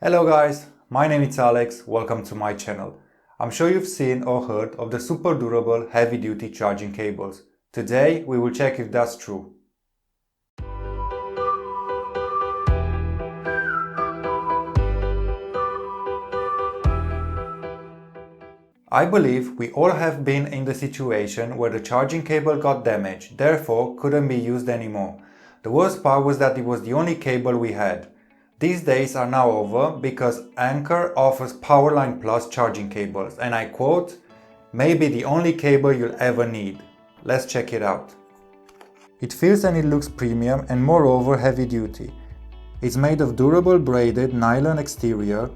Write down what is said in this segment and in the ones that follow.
Hello guys, my name is Alex, welcome to my channel. I'm sure you've seen or heard of the super durable heavy-duty charging cables. Today we will check if that's true. I believe we all have been in the situation where the charging cable got damaged, therefore couldn't be used anymore. The worst part was that it was the only cable we had. These days are now over because Anker offers PowerLine Plus charging cables and I quote, "Maybe the only cable you'll ever need." Let's check it out. It feels and it looks premium and moreover heavy duty. It's made of durable braided nylon exterior,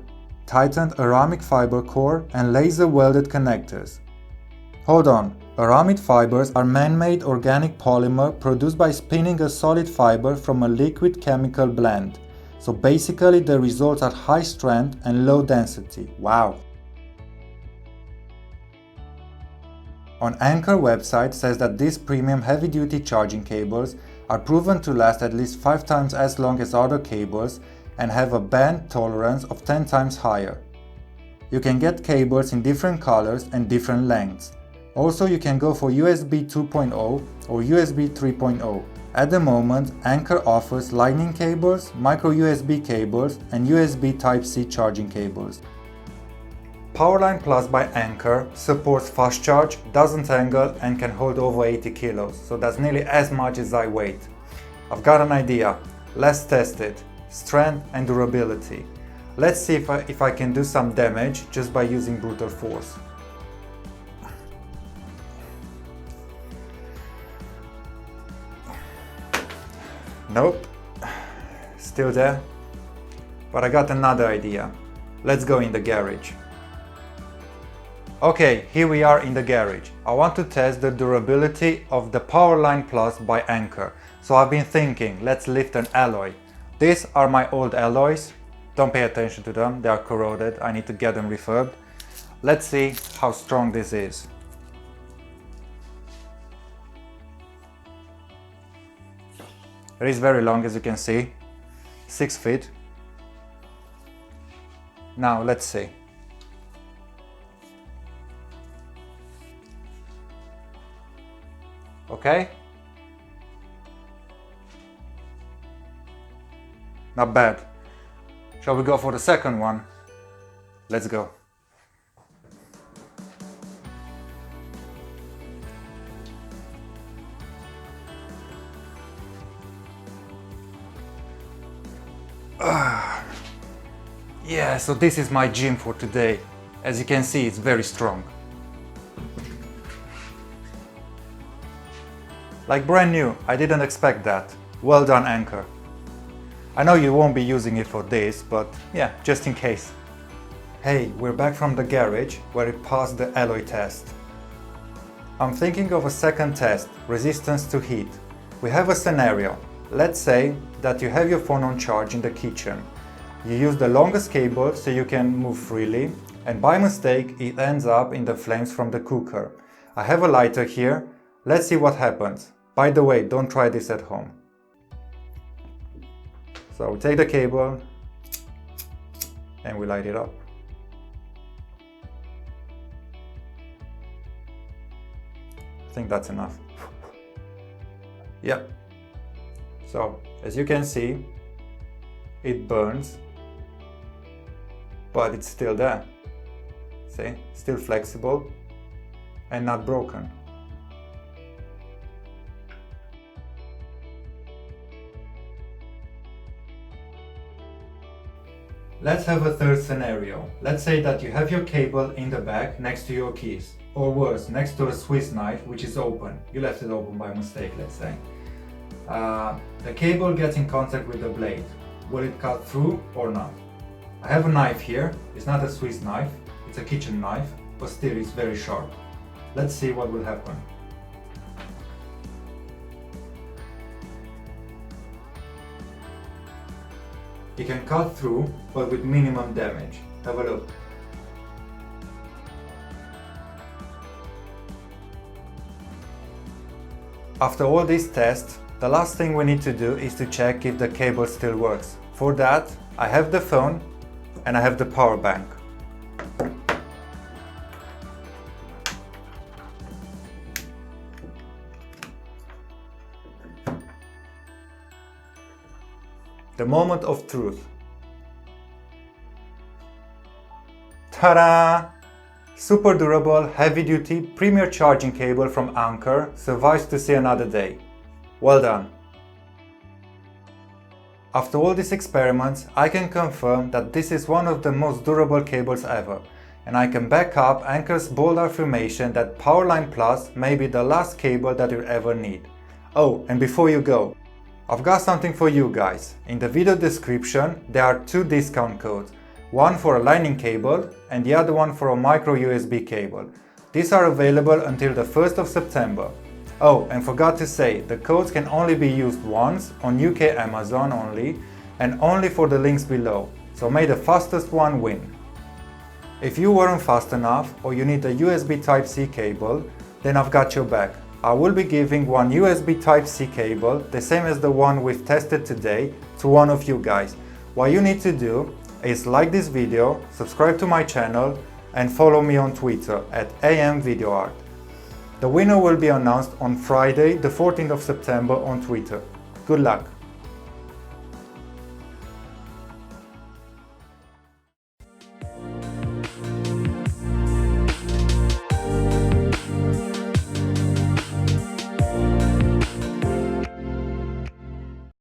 tightened ceramic fiber core and laser welded connectors. Hold on, ceramic fibers are man-made organic polymer produced by spinning a solid fiber from a liquid chemical blend. So basically the results are high strength and low density. Wow! On Anker website says that these premium heavy-duty charging cables are proven to last at least 5 times as long as other cables and have a bend tolerance of 10 times higher. You can get cables in different colors and different lengths. Also you can go for USB 2.0 or USB 3.0. At the moment, Anker offers Lightning cables, Micro USB cables and USB Type-C charging cables. PowerLine Plus by Anker supports fast charge, doesn't angle and can hold over 80 kilos, so that's nearly as much as I weigh. I've got an idea, let's test it. Strength and durability. Let's see if I can do some damage just by using brute force. Nope, still there. But I got another idea. Let's go in the garage. Okay, here we are in the garage. I want to test the durability of the PowerLine Plus by Anker. So I've been thinking, let's lift an alloy. These are my old alloys. Don't pay attention to them, they are corroded. I need to get them refurbed. Let's see how strong this is. It is very long, as you can see, 6 feet. Now let's see. Okay? Not bad. Shall we go for the second one? Let's go. Yeah, so this is my gym for today. As you can see, it's very strong. Like brand new, I didn't expect that. Well done, Anker. I know you won't be using it for this, but yeah, just in case. Hey, we're back from the garage where it passed the alloy test. I'm thinking of a second test, resistance to heat. We have a scenario. Let's say that you have your phone on charge in the kitchen. You use the longest cable so you can move freely, and by mistake it ends up in the flames from the cooker. I have a lighter here. Let's see what happens. By the way, don't try this at home. So we take the cable and we light it up. I think that's enough. Yep. So as you can see, it burns, but it's still there. See, still flexible and not broken. Let's have a third scenario. Let's say that you have your cable in the back next to your keys, or worse, next to a Swiss knife which is open. You left it open by mistake, let's say. The cable gets in contact with the blade. Will it cut through or not? I have a knife here. It's not a Swiss knife, it's a kitchen knife, but still it's very sharp. Let's see what will happen. You can cut through, but with minimum damage. Have a look. After all these tests, the last thing we need to do is to check if the cable still works. For that, I have the phone and I have the power bank. The moment of truth. Ta-da! Super durable, heavy-duty, premier charging cable from Anker survives to see another day. Well done! After all these experiments, I can confirm that this is one of the most durable cables ever, and I can back up Anker's bold affirmation that PowerLine Plus may be the last cable that you'll ever need. Oh, and before you go, I've got something for you guys. In the video description, there are 2 discount codes. One for a Lightning cable and the other one for a Micro USB cable. These are available until the 1st of September. Oh, and forgot to say, the codes can only be used once on UK Amazon only and only for the links below. So may the fastest one win. If you weren't fast enough or you need a USB Type-C cable, then I've got your back. I will be giving one USB Type-C cable, the same as the one we've tested today, to one of you guys. What you need to do is like this video, subscribe to my channel, and follow me on Twitter at @amvideoart. The winner will be announced on Friday, the 14th of September on Twitter. Good luck!